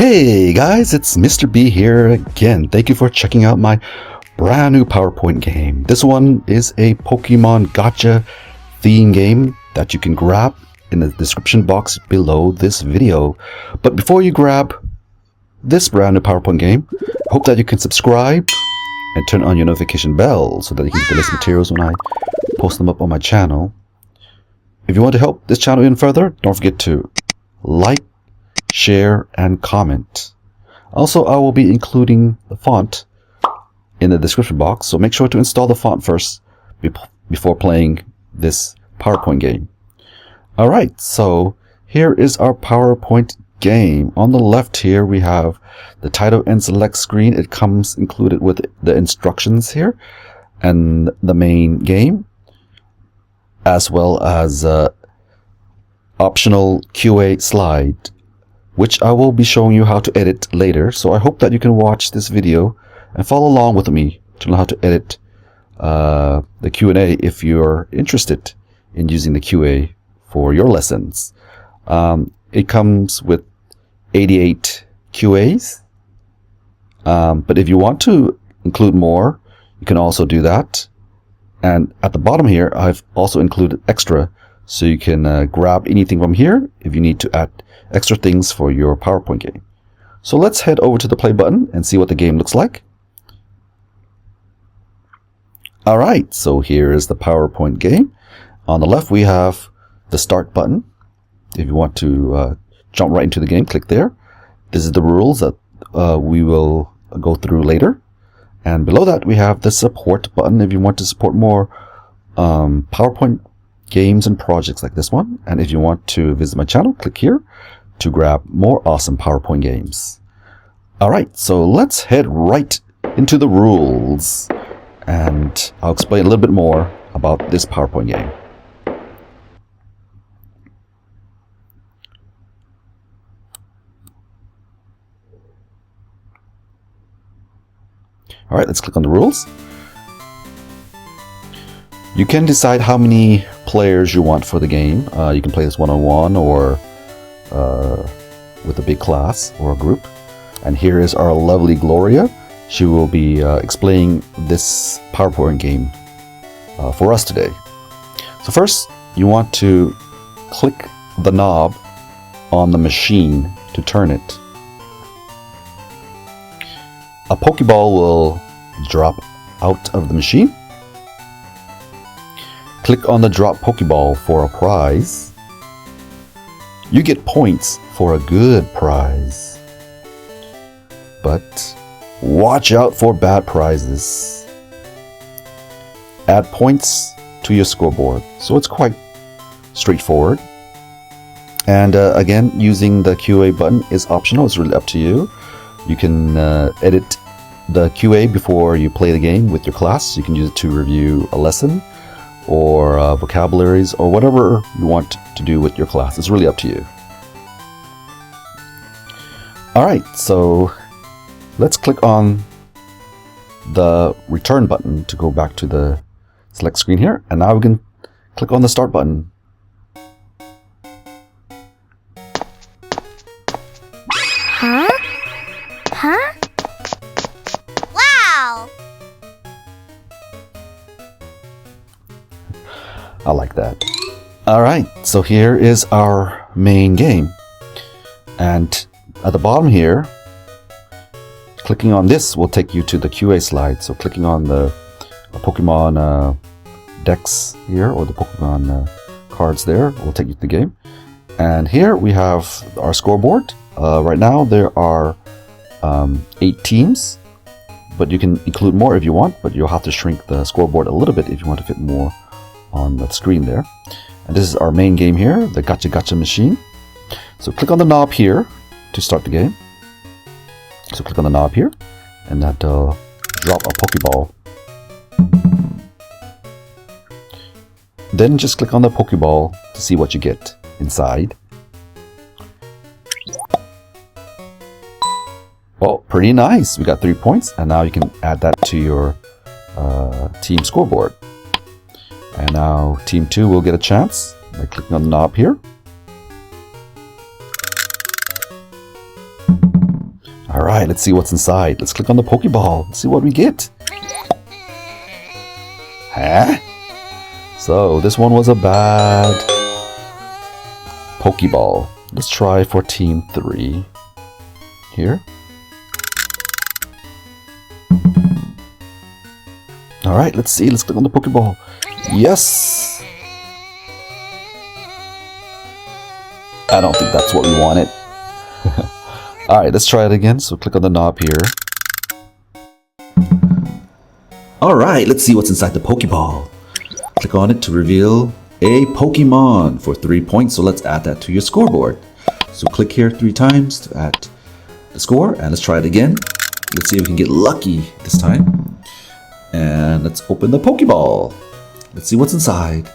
Hey guys, it's Mr. B here again. Thank you for checking out my brand new PowerPoint game. This one is a Pokemon Gacha theme game that you can grab in the description box below this video. But before you grab this brand new PowerPoint game, I hope that you can subscribe and turn on your notification bell so that you can get the latest materials when I post them up on my channel. If you want to help this channel even further, don't forget to like, share, and comment. Also, I will be including the font in the description box, so make sure to install the font first before playing this PowerPoint game. Alright, so here is our PowerPoint game. On the left here we have the title and select screen. It comes included with the instructions here and the main game, as well as optional QA slide, which I will be showing you how to edit later. So I hope that you can watch this video and follow along with me to learn how to edit the Q&A if you're interested in using the QA for your lessons. It comes with 88 QAs, but if you want to include more, you can also do that. And at the bottom here, I've also included extra, so you can grab anything from here if you need to add extra things for your PowerPoint game. So let's head over to the play button and see what the game looks like. Alright, so here is the PowerPoint game. On the left we have the start button. If you want to jump right into the game, click there. This is the rules that we will go through later. And below that we have the support button if you want to support more PowerPoint games and projects like this one. And if you want to visit my channel, click here to grab more awesome PowerPoint games. Alright, so let's head right into the rules, and I'll explain a little bit more about this PowerPoint game. Alright, let's click on the rules. You can decide how many players you want for the game. You can play this one-on-one or with a big class or a group. And here is our lovely Gloria. She will be explaining this PowerPoint game for us today. So first, you want to click the knob on the machine to turn it. A Pokeball will drop out of the machine. Click on the drop Pokeball for a prize. You get points for a good prize. But watch out for bad prizes. Add points to your scoreboard. So it's quite straightforward. And again, using the QA button is optional. It's really up to you. You can edit the QA before you play the game with your class. You can use it to review a lesson or vocabularies or whatever you want to do with your class. It's really up to you. Alright, so let's click on the return button to go back to the select screen here, and now we can click on the start button. Huh? Huh? Wow! I like that. Alright, so here is our main game. And at the bottom here, clicking on this will take you to the QA slide. So clicking on the Pokemon decks here, or the Pokemon cards there, will take you to the game. And here we have our scoreboard. Right now there are 8 teams, but you can include more if you want, but you'll have to shrink the scoreboard a little bit if you want to fit more on the screen there. And this is our main game here, the Gacha Gacha machine. So click on the knob here to start the game. So click on the knob here, and that'll drop a Pokeball. Then just click on the Pokeball to see what you get inside. Well, pretty nice. We got 3 points, and now you can add that to your team scoreboard. And now Team 2 will get a chance by clicking on the knob here. Alright, let's see what's inside. Let's click on the Pokeball. Let's see what we get. Huh? So, this one was a bad Pokeball. Let's try for Team 3. Here. Alright, let's see. Let's click on the Pokeball. Yes! I don't think that's what we wanted. Alright, let's try it again. So click on the knob here. Alright, let's see what's inside the Pokeball. Click on it to reveal a Pokemon for 3 points. So let's add that to your scoreboard. So click here 3 times to add the score. And let's try it again. Let's see if we can get lucky this time. And let's open the Pokeball. Let's see what's inside.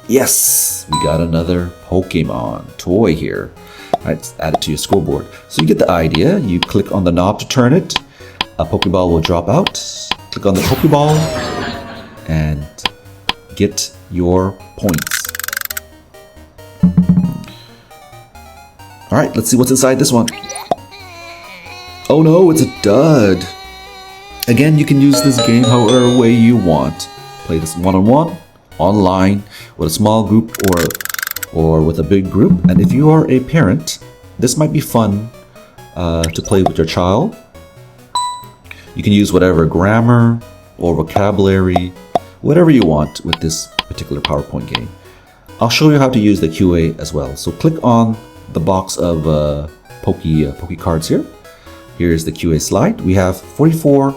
Yes, we got another Pokemon toy here. Alright, let's add it to your scoreboard. So you get the idea. You click on the knob to turn it. A Pokeball will drop out. Click on the Pokeball and get your points. Alright, let's see what's inside this one. Oh no, it's a dud. Again, you can use this game however way you want. Play this one-on-one, online, with a small group or with a big group. And if you are a parent, this might be fun to play with your child. You can use whatever grammar or vocabulary, whatever you want with this particular PowerPoint game. I'll show you how to use the QA as well. So click on the box of Poke cards here. Here's the QA slide. We have 44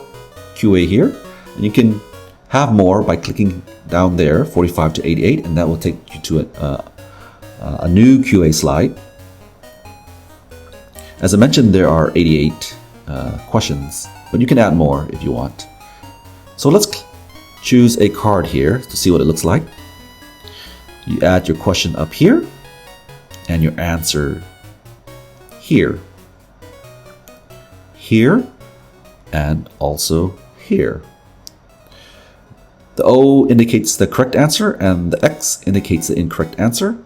QA here, and you can have more by clicking down there, 45 to 88, and that will take you to a new QA slide. As I mentioned, there are 88 questions, but you can add more if you want. So let's choose a card here to see what it looks like. You add your question up here and your answer here, here, and also here. The O indicates the correct answer and the X indicates the incorrect answer.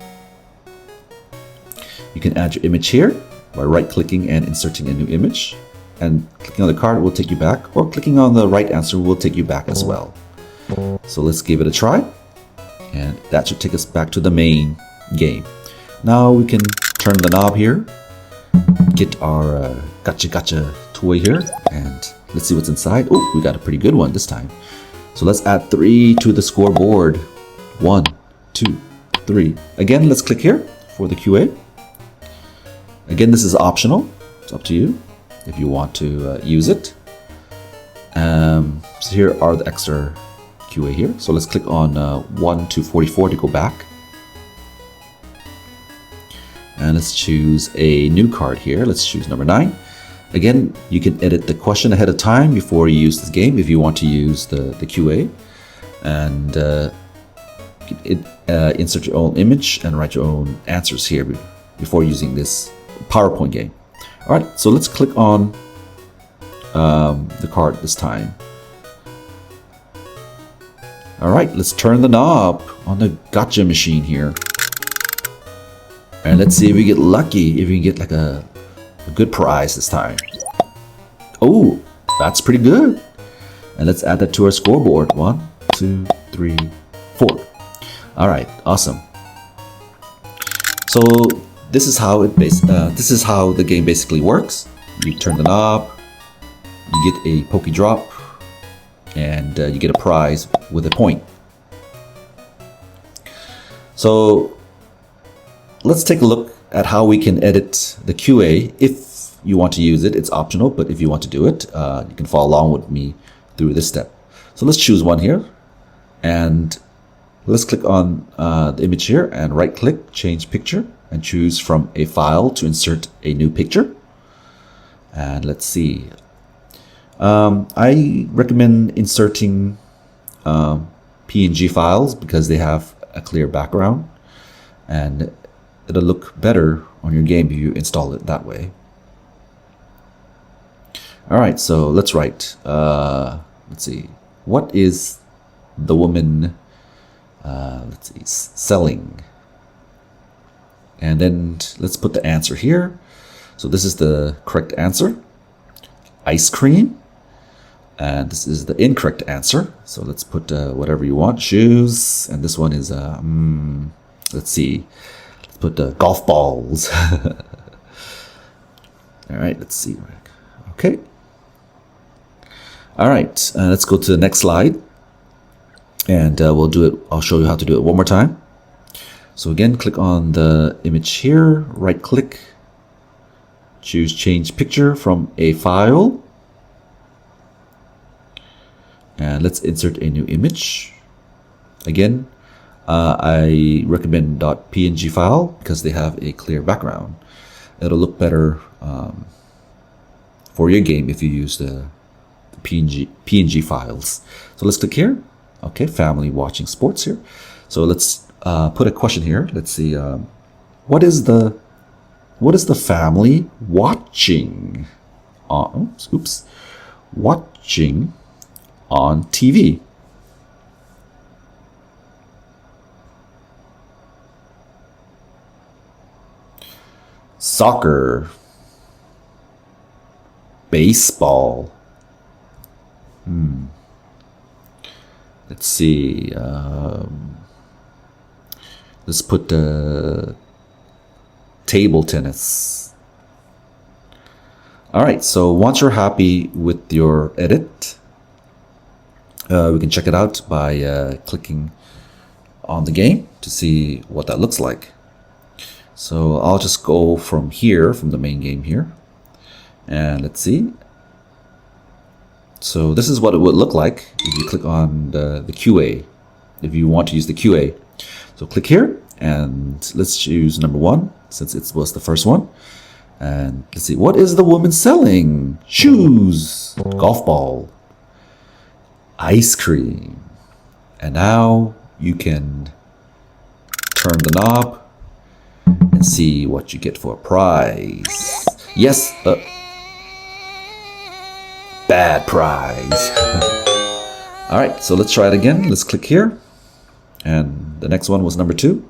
You can add your image here by right-clicking and inserting a new image. And clicking on the card will take you back, or clicking on the right answer will take you back as well. So let's give it a try. And that should take us back to the main game. Now we can turn the knob here, get our Gacha Gacha toy here, and let's see what's inside. Oh, we got a pretty good one this time. So let's add 3 to the scoreboard. 1, 2, 3. Again, let's click here for the QA. Again, this is optional. It's up to you if you want to use it. So here are the extra QA here. So let's click on 1 to 44 to go back. And let's choose a new card here. Let's choose number 9. Again, you can edit the question ahead of time before you use this game if you want to use the QA. And insert your own image and write your own answers here before using this PowerPoint game. Alright, so let's click on the card this time. Alright, let's turn the knob on the Gacha machine here. And let's see if we get lucky, if we can get like a good prize this time. Oh, that's pretty good. And let's add that to our scoreboard. 1, 2, 3, 4. Alright, awesome. So this is how the game basically works. You turn the knob, you get a Poke Drop, and you get a prize with a point. So let's take a look at how we can edit the QA. If you want to use it, it's optional, but if you want to do it, you can follow along with me through this step. So let's choose one here, and let's click on the image here and right click, change picture, and choose from a file to insert a new picture. And let's see. I recommend inserting PNG files because they have a clear background and it'll look better on your game if you install it that way. Alright, so let's write, let's see, what is the woman, let's see, selling? And then let's put the answer here. So this is the correct answer, ice cream. And this is the incorrect answer. So let's put whatever you want, shoes. And this one is, let's see, let's put golf balls. All right, let's see. Okay. All right, let's go to the next slide. And we'll do it, I'll show you how to do it one more time. So again, click on the image here, right click, choose change picture from a file. And let's insert a new image. Again, I recommend .png file because they have a clear background. It'll look better for your game if you use the PNG files. So let's click here. Okay, family watching sports here. So let's put a question here. Let's see. What is the family watching on? Oops, watching on TV? Soccer, baseball. Let's see. Let's put the table tennis. All right. So once you're happy with your edit, we can check it out by clicking on the game to see what that looks like. So I'll just go from here, from the main game here, and let's see. So this is what it would look like if you click on the QA, if you want to use the QA. So click here, and let's choose number 1, since it was the first one. And let's see, what is the woman selling? Shoes, golf ball, ice cream. And now you can turn the knob and see what you get for a prize. Yes, bad prize. All right, so let's try it again. Let's click here. And the next one was number 2.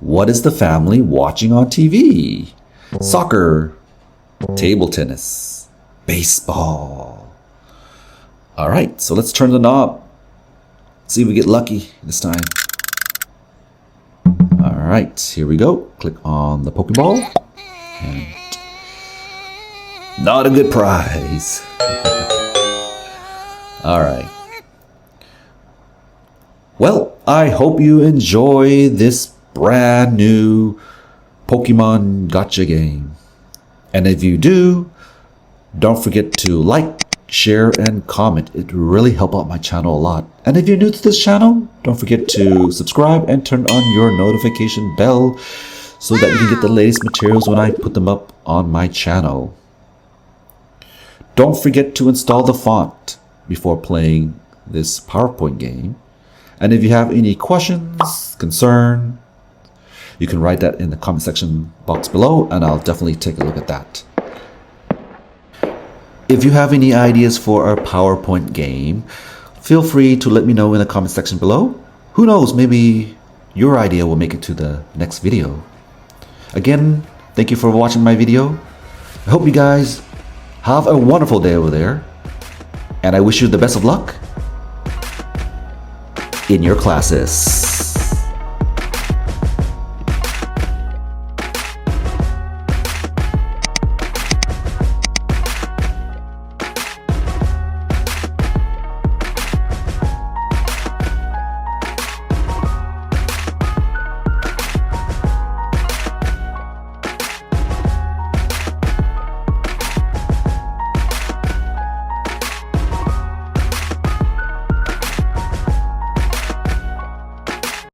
What is the family watching on TV? Soccer, table tennis, baseball. All right, so let's turn the knob. See if we get lucky this time. All right, here we go. Click on the Pokeball. And not a good prize. All right. Well, I hope you enjoy this brand new Pokemon Gacha game. And if you do, don't forget to like, share, and comment. It really helps out my channel a lot. And if you're new to this channel, don't forget to subscribe and turn on your notification bell so that you can get the latest materials when I put them up on my channel. Don't forget to install the font before playing this PowerPoint game. And if you have any questions, concern, you can write that in the comment section box below, and I'll definitely take a look at that. If you have any ideas for a PowerPoint game, feel free to let me know in the comment section below. Who knows, maybe your idea will make it to the next video. Again, thank you for watching my video. I hope you guys have a wonderful day over there, and I wish you the best of luck in your classes.